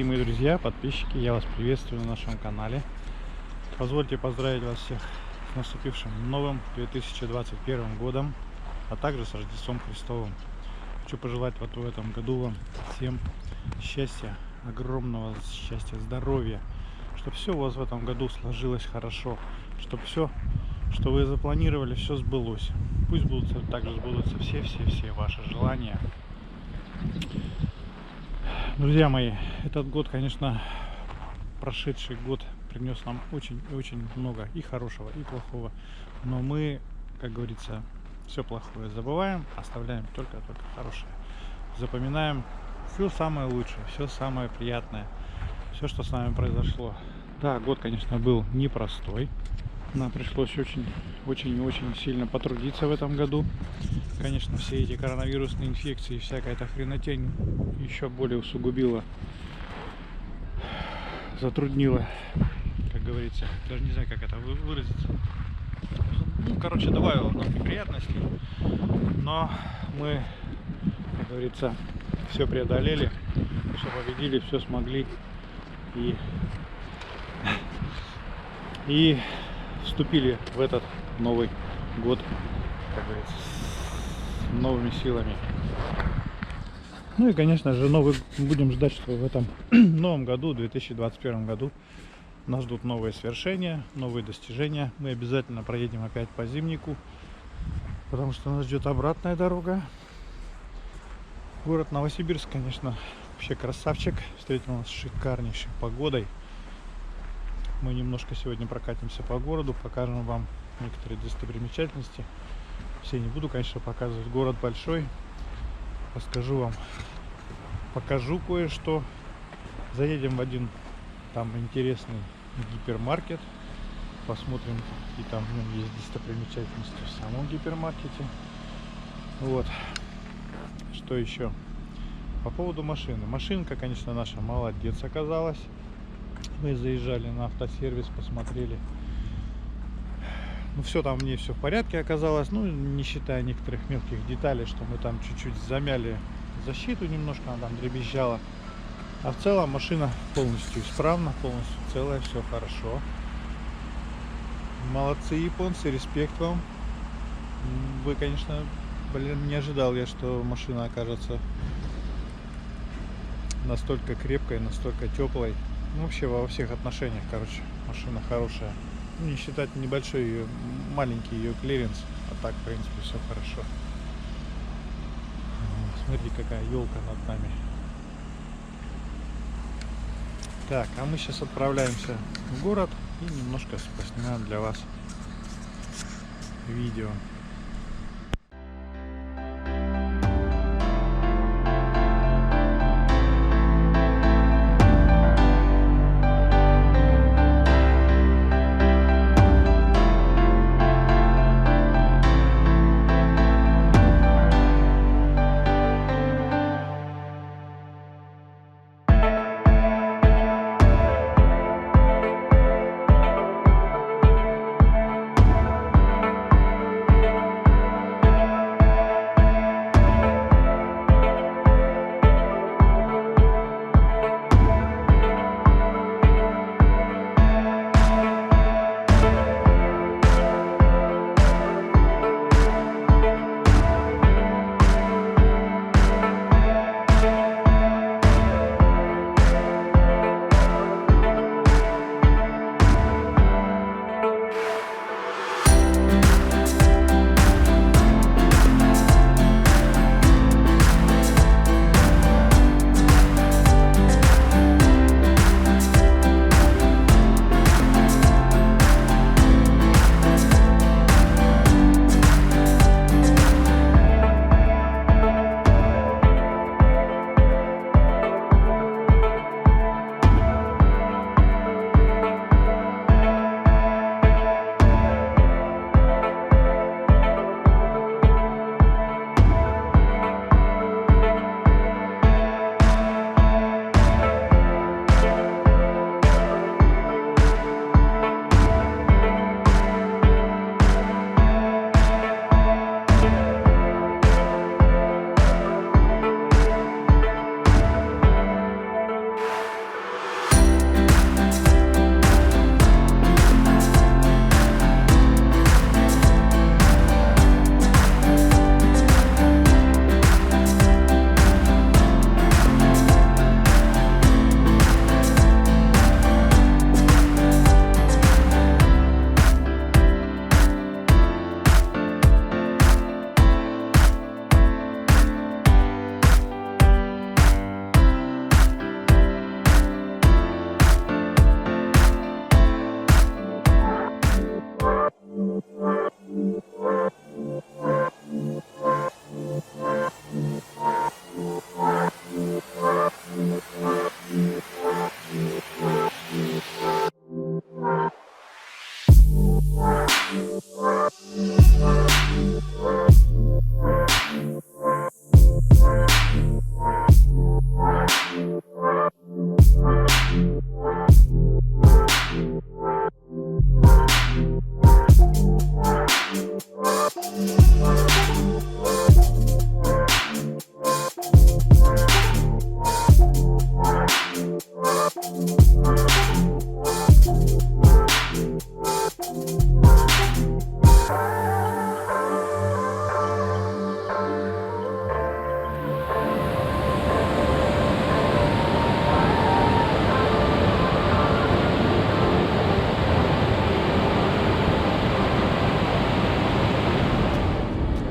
Дорогие мои друзья, подписчики, я вас приветствую на нашем канале. Позвольте поздравить вас всех с наступившим новым 2021 годом, а также с Рождеством Христовым. Хочу пожелать вот в этом году вам всем счастья, огромного счастья, здоровья, чтобы все у вас в этом году сложилось хорошо, чтобы все, что вы запланировали, все сбылось. Пусть также сбудутся все ваши желания. Друзья мои, этот год, конечно, прошедший год принес нам очень и очень много и хорошего, и плохого. Но мы, как говорится, все плохое забываем, оставляем только хорошее. Запоминаем все самое лучшее, все самое приятное, все, что с нами произошло. Да, год, конечно, был непростой. Нам пришлось очень сильно потрудиться в этом году. Конечно, все эти коронавирусные инфекции и всякая эта хренотень еще более усугубила, затруднила, как говорится. Даже не знаю, как это выразиться. Ну, короче, добавила нам неприятностей. Но мы, как говорится, все преодолели, все победили, все смогли. И вступили в этот Новый год, как говорится, с новыми силами. Ну и, конечно же, будем ждать, что в этом новом году, 2021 году, нас ждут новые свершения, новые достижения. Мы обязательно проедем опять по Зимнику, потому что нас ждет обратная дорога. Город Новосибирск, конечно, вообще красавчик. Встретил нас с шикарнейшей погодой. Мы немножко сегодня прокатимся по городу, покажем вам некоторые достопримечательности. Все не буду, конечно, показывать. Город большой. Расскажу вам, покажу кое-что. Заедем в один там интересный гипермаркет. Посмотрим, какие там в нем есть достопримечательности в самом гипермаркете. Вот. Что еще? По поводу машины. Машинка, конечно, наша молодец оказалась. Мы заезжали на автосервис, посмотрели. Ну, все там в ней все в порядке оказалось. Ну, не считая некоторых мелких деталей, что мы там чуть-чуть замяли защиту немножко, она там дребезжала. А в целом машина полностью исправна, полностью целая, все хорошо. Молодцы японцы, респект вам. Вы, конечно, не ожидал я, что машина окажется настолько крепкой, настолько теплой. Ну, вообще во всех отношениях, короче, машина хорошая. Ну, не считать небольшой ее, маленький ее клиренс, а так, в принципе, все хорошо. Смотрите, какая елка над нами. Так, а мы сейчас отправляемся в город и немножко поснимаем для вас видео.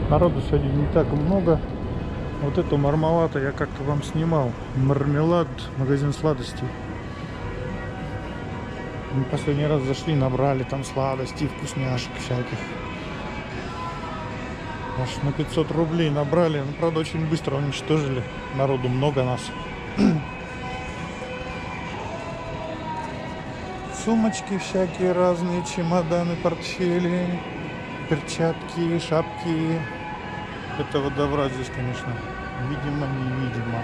Народу сегодня не так много. Вот эту мармелад я как-то вам снимал. Мармелад, магазин сладостей. Мы последний раз зашли, набрали там сладостей, вкусняшек всяких. Аж на 500 рублей набрали. Ну, правда, очень быстро уничтожили. Народу много нас. Сумочки всякие разные, чемоданы, портфели, перчатки, шапки. Этого добра здесь, конечно, видимо-невидимо.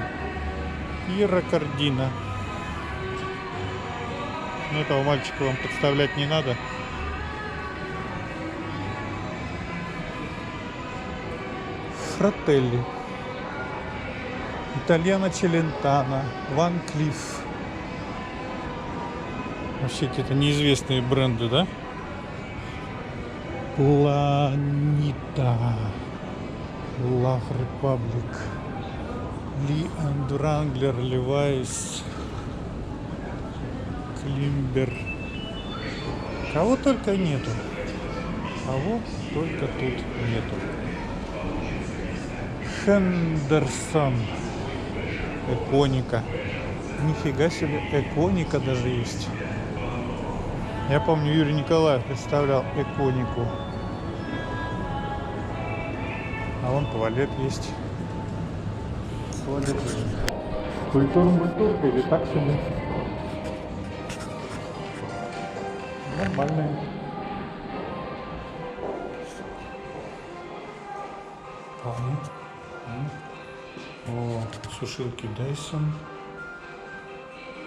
И ракордина. Но этого мальчика вам представлять не надо. Фрателли, Итальяно Челентано, Ван Клифф. Вообще какие-то неизвестные бренды, да? Планита, Love Republic, Ли энд Wrangler, Levi's, Климбер. Кого только нету. Кого только тут нету. Хендерсон, Эконика. Нифига себе, Эконика даже есть. Я помню, Юрий Николаев представлял Эконику. А вон туалет есть. Туалет. Культурка или так себе? Нормальная. О, сушилки Dyson,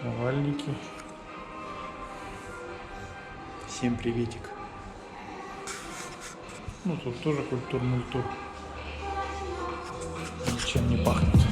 овальники. Всем приветик. Ну тут тоже культурный тур. Ничем не пахнет.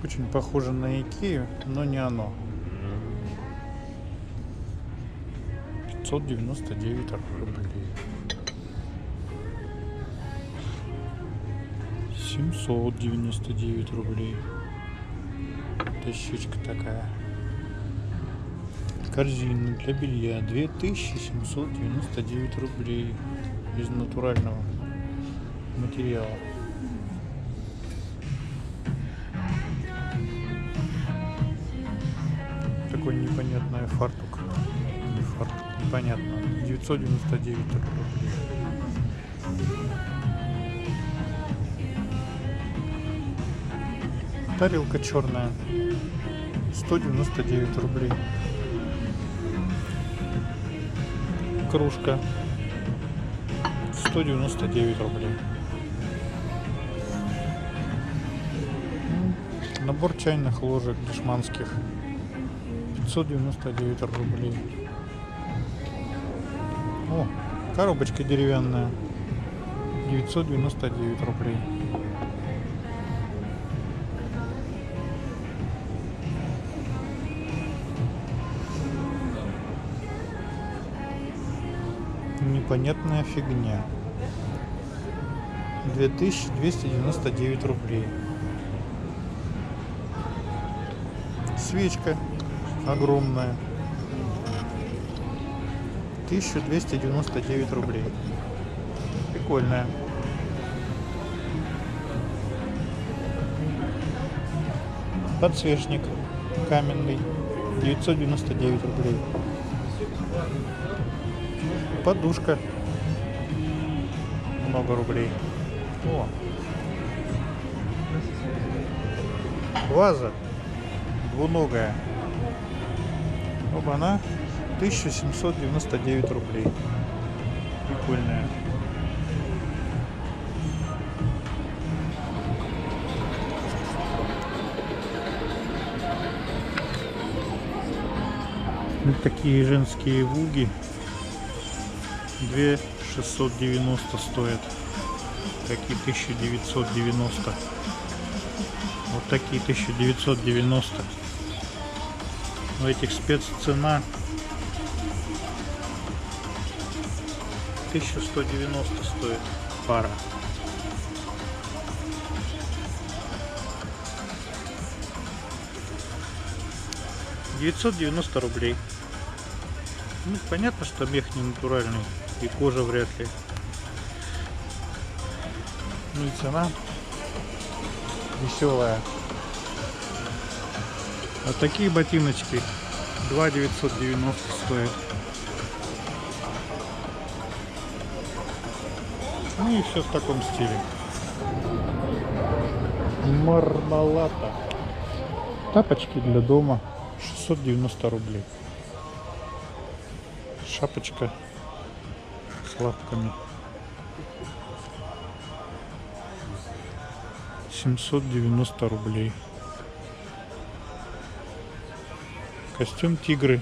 Очень похоже на Икею, но не оно. 599 рублей. 799 рублей. Тащичка такая. Корзина для белья 2799 рублей. Из натурального материала. Такой непонятный фартук. Не фартук, непонятно. 999 рублей. Тарелка черная. 199 рублей. кружка 199 рублей. Набор чайных ложек дешманских 599 рублей. О, коробочка деревянная 999 рублей. Непонятная фигня 2299 рублей. Свечка огромная 1299 рублей. Прикольная. Подсвечник каменный 999 рублей. Подушка много рублей. О, ваза двуногая. Оба-на, 1799 рублей. Прикольная. Вот такие женские вуги 2690 стоят. Такие 1990. Вот такие 1990. У этих спеццена 1190 стоит пара. $990 рублей. Ну, понятно, что мех не натуральный и кожа вряд ли. Ну и цена веселая. Вот такие ботиночки 2990 стоят. Ну и все в таком стиле. Мармалата. Тапочки для дома 690 рублей. Шапочка с лапками 790 рублей. Костюм тигры.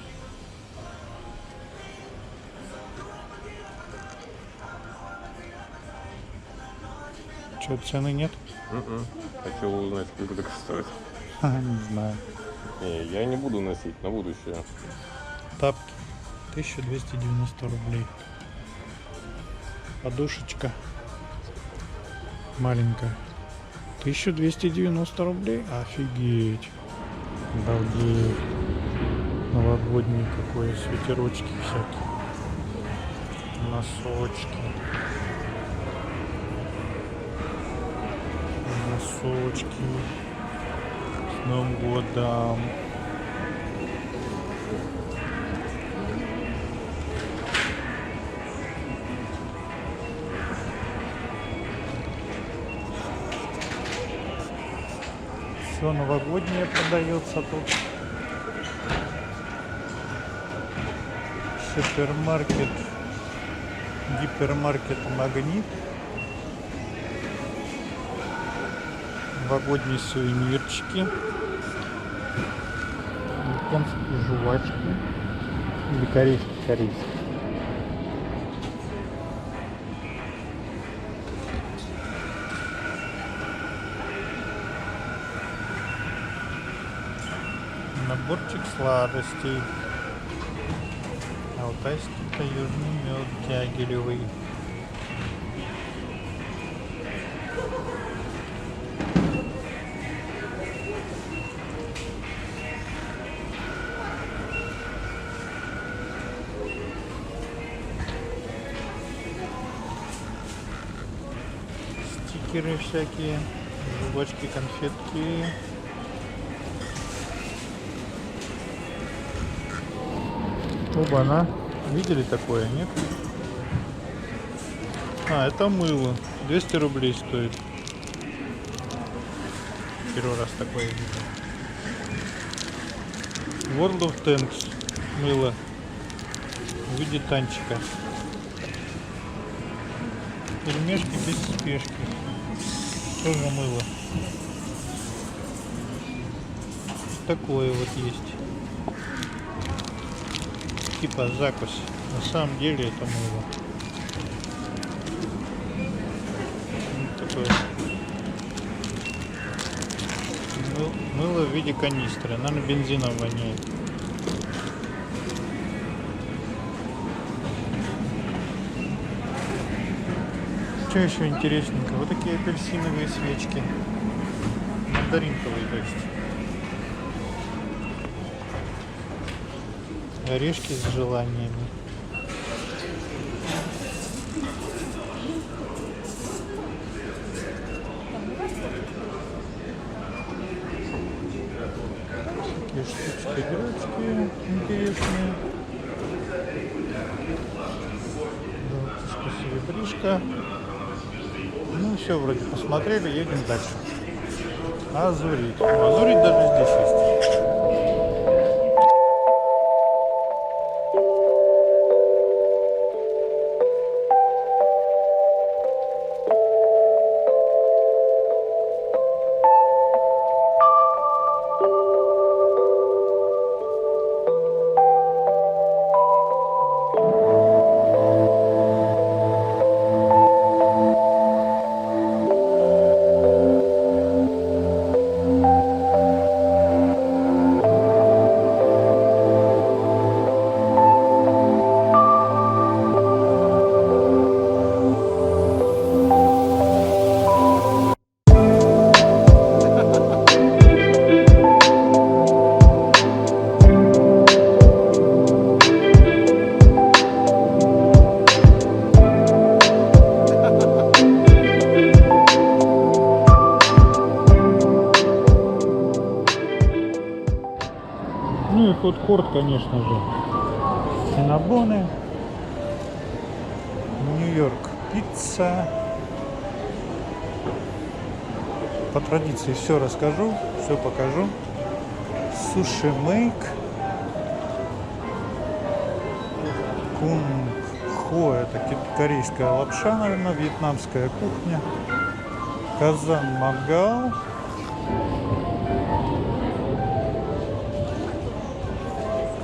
Че, цены нет? Хотел узнать, сколько так стоит. Не знаю. Не, я не буду носить на будущее. Тапки 1290 рублей. Подушечка маленькая 1290 рублей. Офигеть. Обалдеть. Новогодние какое, свитерочки всякие. Носочки. Носочки. С Новым годом. Все новогоднее продается тут. Супермаркет, гипермаркет Магнит. Новогодние сувенирчики. Японские жвачки. Или корейские. Наборчик сладостей. Алтайский таежный мед тягелевый. Стикеры всякие, жвачки, конфетки. Оба-на. Видели такое, нет? А, это мыло. 200 рублей стоит. Первый раз такое видел. World of Tanks. Мыло. в виде танчика. Пельмешки без спешки. Тоже мыло. Такое вот есть. Типа закусь. На самом деле это мыло. Вот такое. Мыло в виде канистры. Наверное, бензином воняет. Что еще интересненько? Вот такие апельсиновые свечки. Мандаринковые, то есть. Орешки с желаниями. Такие штучки-дрючки интересные. Золотишко, серебришко. Ну все, вроде посмотрели, едем дальше. Азурит. Азурит даже здесь есть. Ну и фудкорт, конечно же. Синабоны. Нью-Йорк пицца. По традиции все расскажу, все покажу. Суши мейк. Кунг-хо, это корейская лапша, наверное, вьетнамская кухня. Казан мангал.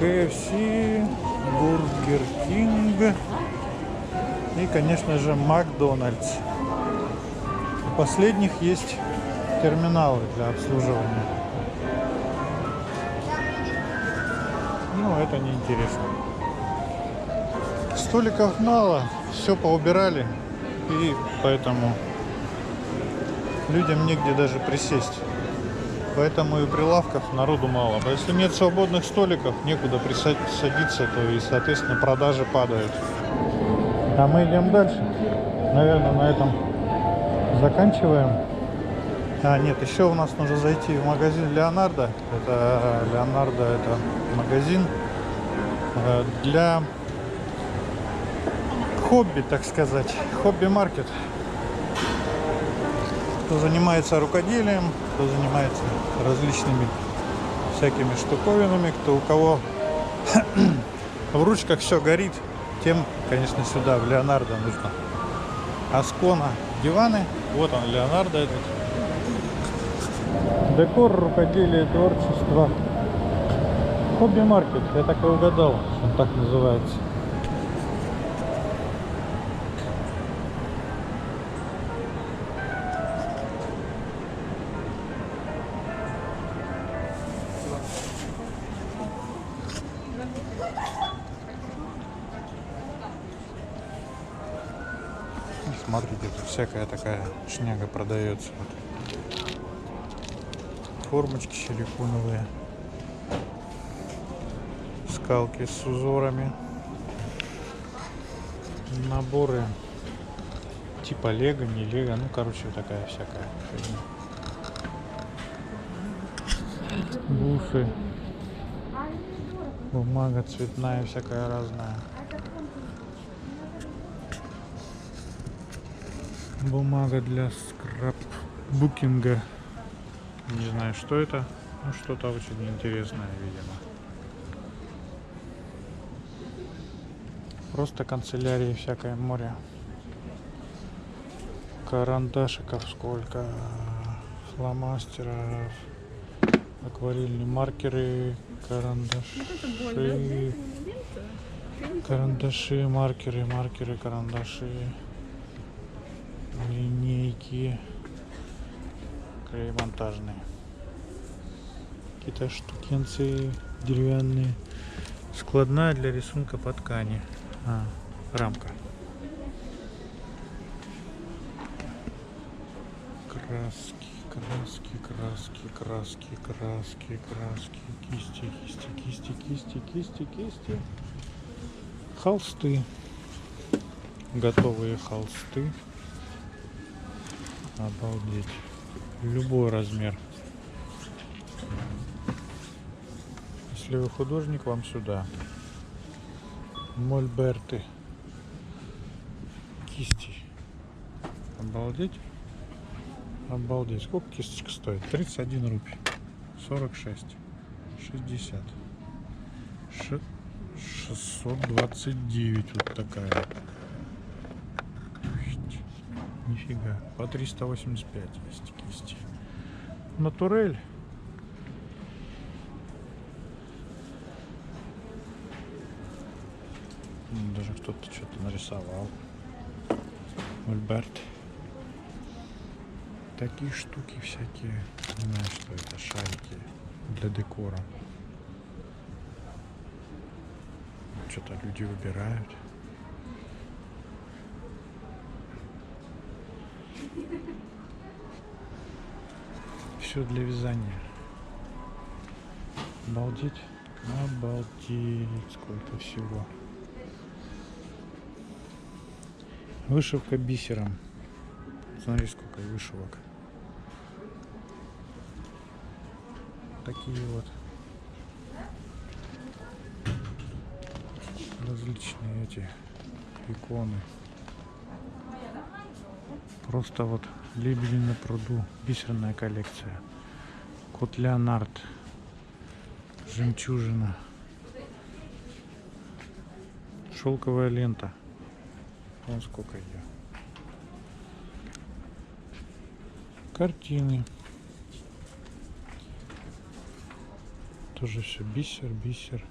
KFC, Бургер Кинг и, конечно же, Макдональдс. У последних есть терминалы для обслуживания. Ну, это неинтересно. Столиков мало, все поубирали, и поэтому людям негде даже присесть. Поэтому и прилавков народу мало. А если нет свободных столиков, некуда садиться, то и, соответственно, продажи падают. А мы идем дальше. Наверное, на этом заканчиваем. А, нет, еще у нас нужно зайти в магазин Леонардо. Это магазин для хобби, так сказать. Хобби-маркет. Кто занимается рукоделием, кто занимается различными всякими штуковинами, кто у кого в ручках все горит, тем, конечно, сюда, в Леонардо нужно. Аскона диваны, вот он, Леонардо этот. Декор, рукоделие, творчество. Хобби-маркет, я так и угадал, что он так называется. Смотрите, тут всякая такая шняга продается. Формочки силиконовые, скалки с узорами, наборы типа лего, не лего, ну короче такая всякая фигня. Бусы, бумага цветная всякая разная. Бумага для скрапбукинга. Не знаю, что это. Ну, что-то очень интересное, видимо. Просто канцелярии всякое море. Карандашиков сколько. Фломастеров. Акварельные маркеры. Карандаши. Карандаши, маркеры, карандаши. Линейки. Клей монтажные. Какие-то штукенцы деревянные. Складная для рисунка по ткани. Рамка. Краски. Кисти. Холсты. Готовые холсты. Обалдеть. Любой размер. Если вы художник, вам сюда. Мольберты. Кисти. Обалдеть. Обалдеть. Сколько кисточка стоит? 31 рупий. 46. 60. 629 вот такая. Нифига. По 385 есть кисти. Натурель. Даже кто-то что-то нарисовал. Мольберт. Такие штуки всякие. Не знаю, что это. Шарики для декора. Что-то люди выбирают. Все для вязания. Обалдеть. Обалдеть. Сколько всего. Вышивка бисером. Смотри, сколько вышивок. Такие вот различные эти иконы. Просто вот лебеди на пруду. Бисерная коллекция. Кот Леонард. Жемчужина. Шелковая лента. Вон сколько ее. Картины. Тоже все бисер.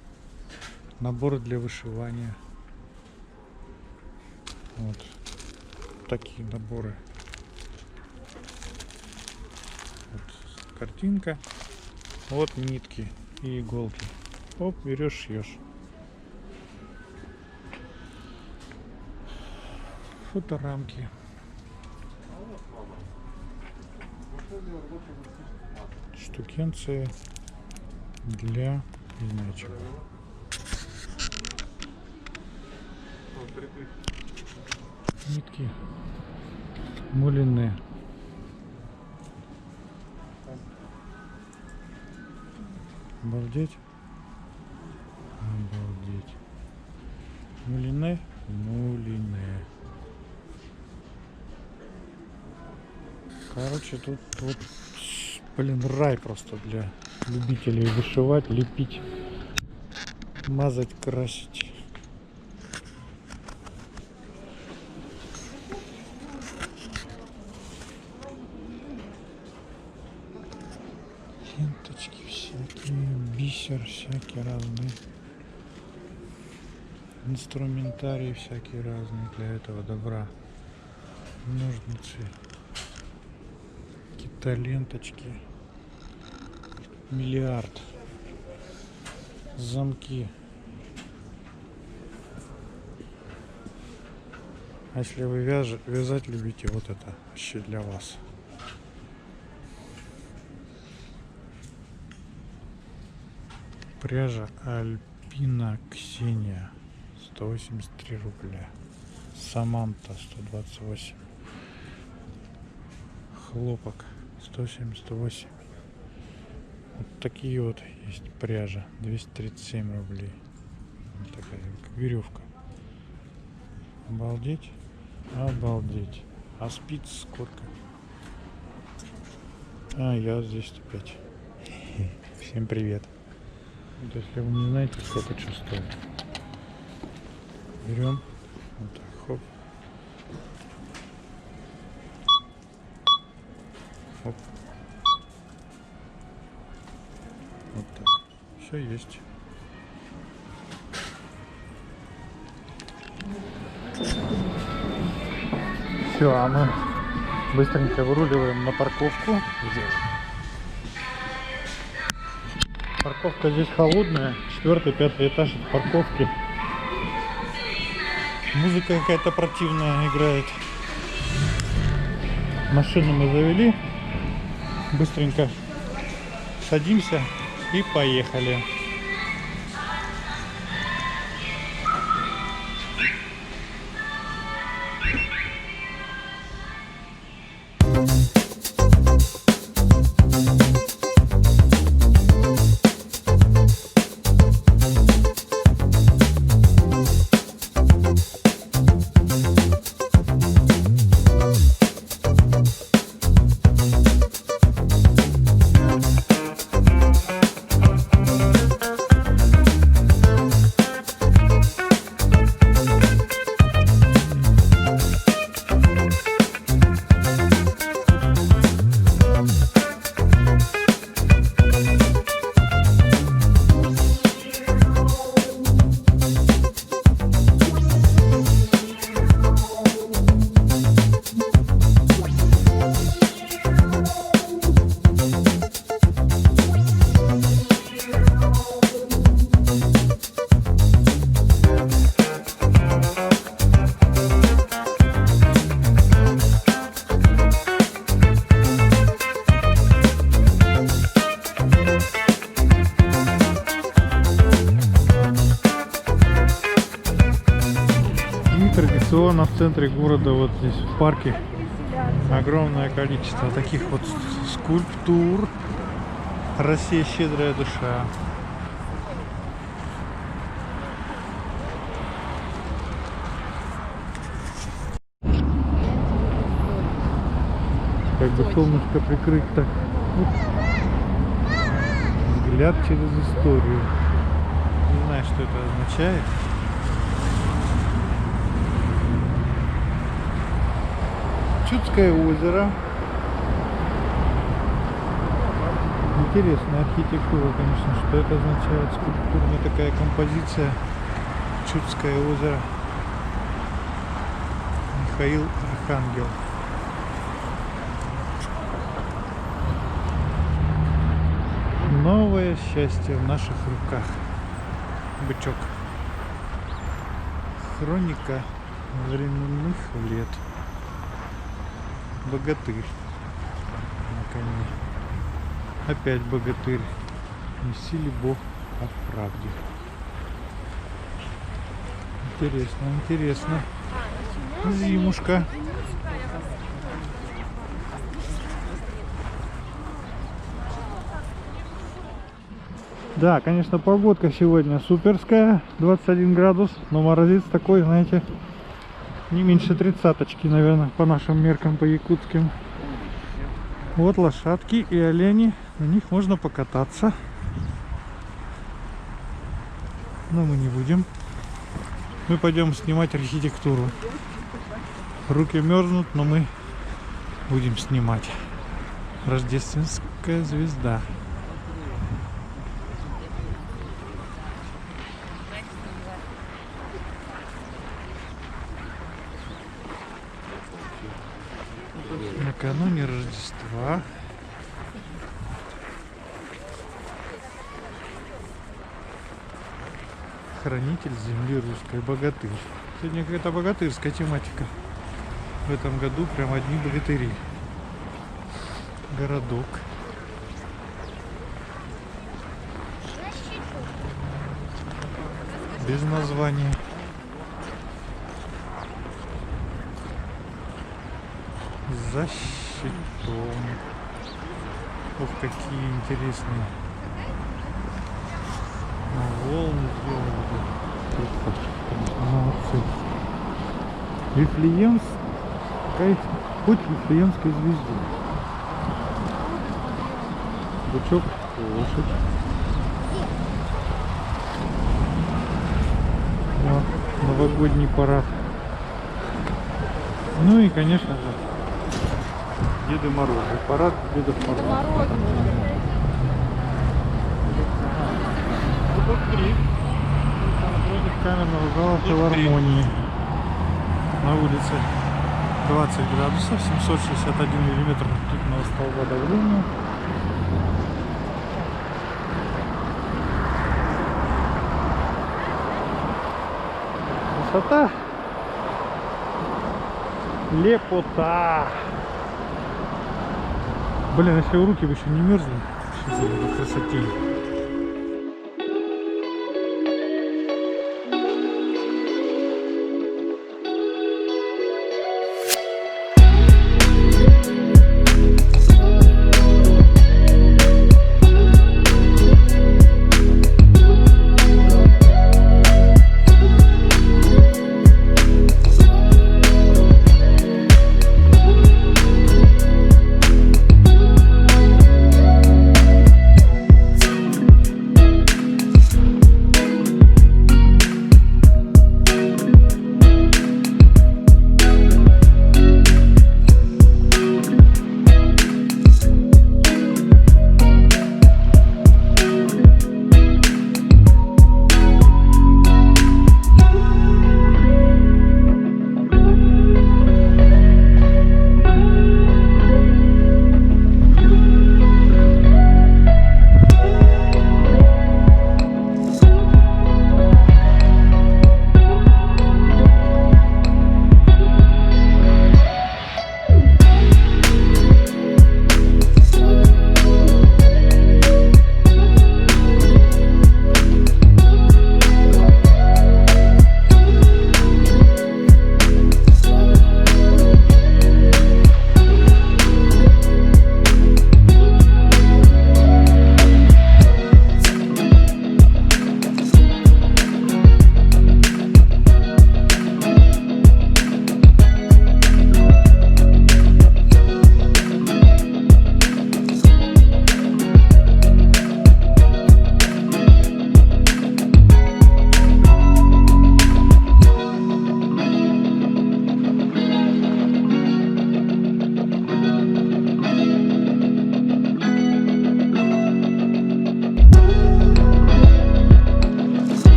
Наборы для вышивания. Вот такие наборы. Вот картинка. Вот нитки и иголки. Оп, берешь, шьешь. Фоторамки. Штукенции для не знаю чего. Нитки. Мулины. Обалдеть. Обалдеть. Мулины. Короче, тут вот, блин, рай просто для любителей вышивать, лепить, мазать, красить. Ленточки всякие, бисер всякие разные. Инструментарии всякие разные для этого добра. Ножницы. Какие-то ленточки. Миллиард. Замки. А если вы вязать любите, вот это вообще для вас. Пряжа Альпина Ксения. 183 рубля. Саманта 128. Хлопок 178. Вот такие вот есть пряжа. 237 рублей. Вот такая как веревка. Обалдеть. Обалдеть. А спиц сколько? Я здесь опять. Всем привет. Вот если вы не знаете, сколько что стоит. Берем. Вот так, хоп. Хоп. Вот так. Все есть. Все, а мы быстренько выруливаем на парковку. Парковка здесь холодная. 4-5 этаж от парковки. Музыка какая-то противная играет. Машину мы завели. Быстренько садимся и поехали. Традиционно в центре города, вот здесь в парке, огромное количество таких вот скульптур. Россия щедрая душа. Как бы солнышко прикрыть так. Взгляд через историю. Не знаю, что это означает. Чудское озеро. Интересная архитектура, конечно, что это означает. Скульптурная такая композиция. Чудское озеро. Михаил Архангел. Новое счастье в наших руках. Бычок. Хроника временных лет. Богатырь на коне. Опять богатырь. Неси ли Бог о правде. Интересно, интересно. Зимушка. Да, конечно, погодка сегодня суперская. 21 градус. Но морозец такой, знаете, не меньше 30-очки, наверное, по нашим меркам, по якутским. Вот лошадки и олени. На них можно покататься. Но мы не будем. Мы пойдем снимать архитектуру. Руки мерзнут, но мы будем снимать. Рождественская звезда. Накануне Рождества. Хранитель земли русской, богатырь. Сегодня какая-то богатырская тематика. В этом году прям одни богатыри. Городок. Без названия. За щитом. Ох, какие интересные. Волны сделали. Молодцы. Вифлеемская, путь Вифлеемской звезды. Бычок, лошадь. Вот. Новогодний парад. Ну и, конечно же, Деды Морозы. Парад Дедов Морозов. Тут 3. Напротив камерного зала филармонии. На улице 20 градусов, 761 миллиметр ртутного столба давления. Красота, лепота. Блин, если руки бы еще не мерзли, по красоте.